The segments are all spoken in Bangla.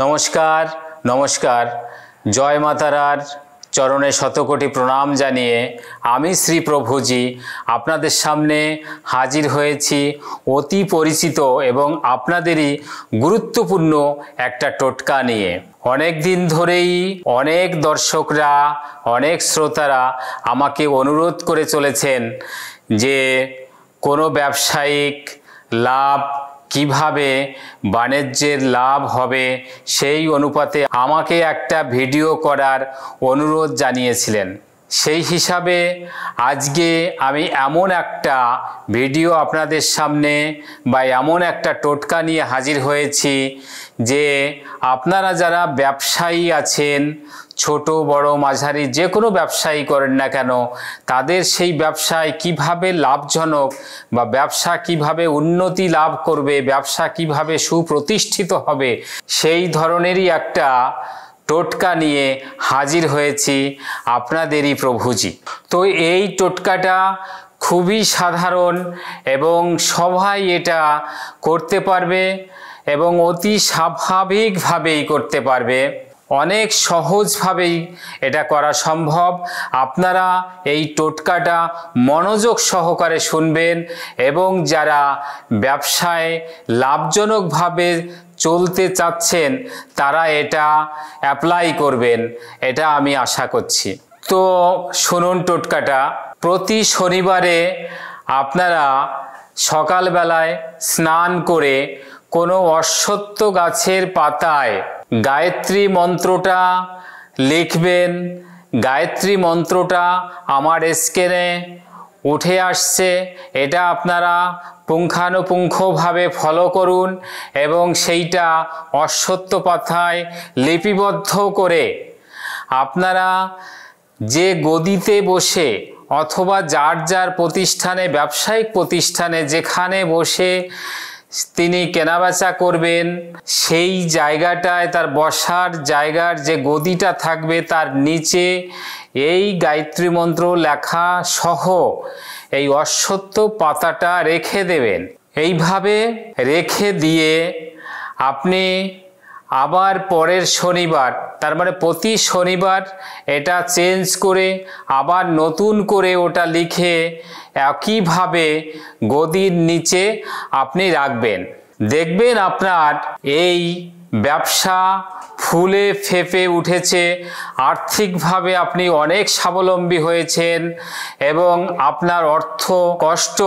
নমস্কার নমস্কার জয় মাতারার চরণে শতকোটি প্রণাম জানিয়ে আমি শ্রী প্রভুজি আপনাদের সামনে হাজির হয়েছি অতি পরিচিত এবং আপনাদেরই গুরুত্বপূর্ণ একটা টোটকা নিয়ে। অনেক দিন ধরেই অনেক দর্শকরা অনেক শ্রোতারা আমাকে অনুরোধ করে চলেছেন যে কোনো ব্যবসায়িক লাভ কিভাবে বাণিজ্যের লাভ হবে সেই অনুপাতে আমাকে একটা ভিডিও করার অনুরোধ জানিয়েছিলেন। সেই হিসাবে আজকে আমি এমন একটা ভিডিও আপনাদের সামনে বা এমন একটা টোটকা নিয়ে হাজির হয়েছি যে আপনারা যারা ব্যবসায়ী আছেন, ছোট বড় মাঝারি যে কোনো ব্যবসায়ী করেন না কেন, তাদের সেই ব্যবসায় কিভাবে লাভজনক বা ব্যবসা কিভাবে উন্নতি লাভ করবে, ব্যবসা কিভাবে সুপ্রতিষ্ঠিত হবে, সেই ধরনেরই একটা টোটকা নিয়ে হাজির হয়েছি আপনাদেরই প্রভুজি। তো এই টোটকাটা খুবই সাধারণ এবং সবাই এটা করতে পারবে এবং অতি স্বাভাবিকভাবেই করতে পারবে, অনেক সহজভাবেই এটা করা সম্ভব। আপনারা এই টোটকাটা মনোযোগ সহকারে শুনবেন এবং যারা ব্যবসায় লাভজনকভাবে চলতে চাচ্ছেন তারা এটা অ্যাপ্লাই করবেন, এটা আমি আশা করছি। তো শুনুন টোটকাটা। প্রতি শনিবারে আপনারা সকালবেলায় স্নান করে কোনো অশ্বত্থ গাছের পাতায় গায়ত্রী মন্ত্রটা লিখবেন। গায়ত্রী মন্ত্রটা আমার স্ক্রিনে উঠে আসছে, এটা আপনারা পুঙ্খানুপুঙ্খভাবে ফলো করুন এবং সেইটা অশ্বত্থ পাতায় লিপিবদ্ধ করে আপনারা যে গদিতে বসে অথবা যার যার প্রতিষ্ঠানে, ব্যবসায়িক প্রতিষ্ঠানে যেখানে বসে তিনি কেনাবেচা করবেন, সেই জায়গাটায় তার বসার জায়গার যে গদিটা থাকবে তার নিচে এই গায়ত্রী মন্ত্র লেখা সহ এই অশ্বত্থ পাতাটা রেখে দেবেন। এইভাবে রেখে দিয়ে আপনি আবার পরের শনিবার, তার মানে প্রতি শনিবার এটা চেঞ্জ করে আবার নতুন করে ওটা লিখে একইভাবে গদির নিচে আপনি রাখবেন। দেখবেন আপনার এই ব্যবসা ফুলে ফেঁপে উঠেছে, আর্থিকভাবে আপনি অনেক স্বাবলম্বী হয়েছেন এবং আপনার অর্থ কষ্ট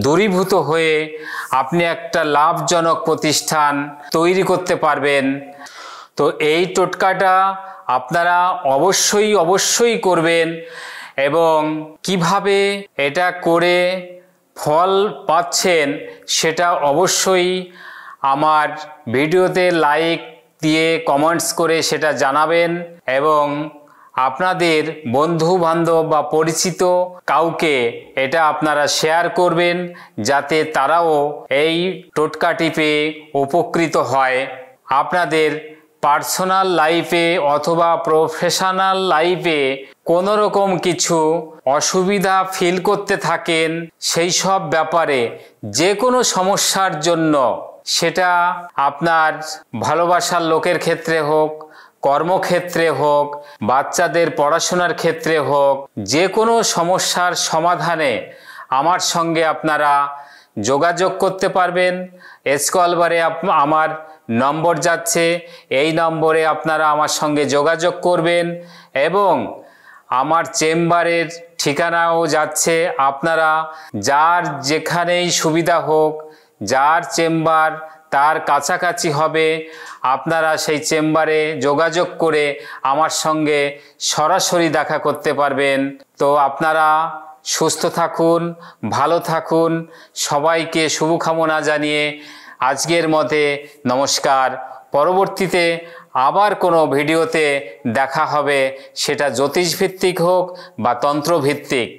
দূরীভূত হয়ে আপনি একটা লাভজনক প্রতিষ্ঠান তৈরি করতে পারবেন। তো এই টোটকাটা আপনারা অবশ্যই করবেন এবং কিভাবে এটা করে ফল পাচ্ছেন সেটা অবশ্যই আমার ভিডিওতে লাইক দিয়ে কমেন্টস করে সেটা জানাবেন এবং আপনাদের বন্ধু বান্ধব বা পরিচিত কাউকে এটা আপনারা শেয়ার করবেন যাতে তারাও এই টোটকাটি পেয়ে উপকৃত হয়। আপনাদের পার্সোনাল লাইফে অথবা প্রফেশনাল লাইফে কোনো রকম কিছু অসুবিধা ফিল করতে থাকেন, সেই সব ব্যাপারে যে কোনো সমস্যার জন্য, সেটা আপনার ভালোবাসার লোকের ক্ষেত্রে হোক, কর্মক্ষেত্রে হোক, বাচ্চাদের পড়াশোনার ক্ষেত্রে হোক, যে কোনো সমস্যার সমাধানে আমার সঙ্গে আপনারা যোগাযোগ করতে পারবেন। স্ক্রল বারে আমার নম্বর যাচ্ছে, এই নম্বরে আপনারা আমার সঙ্গে যোগাযোগ করবেন এবং আমার চেম্বারের ঠিকানাও যাচ্ছে। আপনারা যার যেখানেই সুবিধা হোক, যার চেম্বার তার কাছাকাছি হবে, আপনারা সেই চেম্বারে যোগাযোগ করে আমার সঙ্গে সরাসরি দেখা করতে পারবেন। তো আপনারা সুস্থ থাকুন, ভালো থাকুন, সবাইকে শুভকামনা জানিয়ে আজকের মতে নমস্কার। পরবর্তীতে আবার কোনো ভিডিওতে দেখা হবে, সেটা জ্যোতিষভিত্তিক হোক বা তন্ত্রভিত্তিক।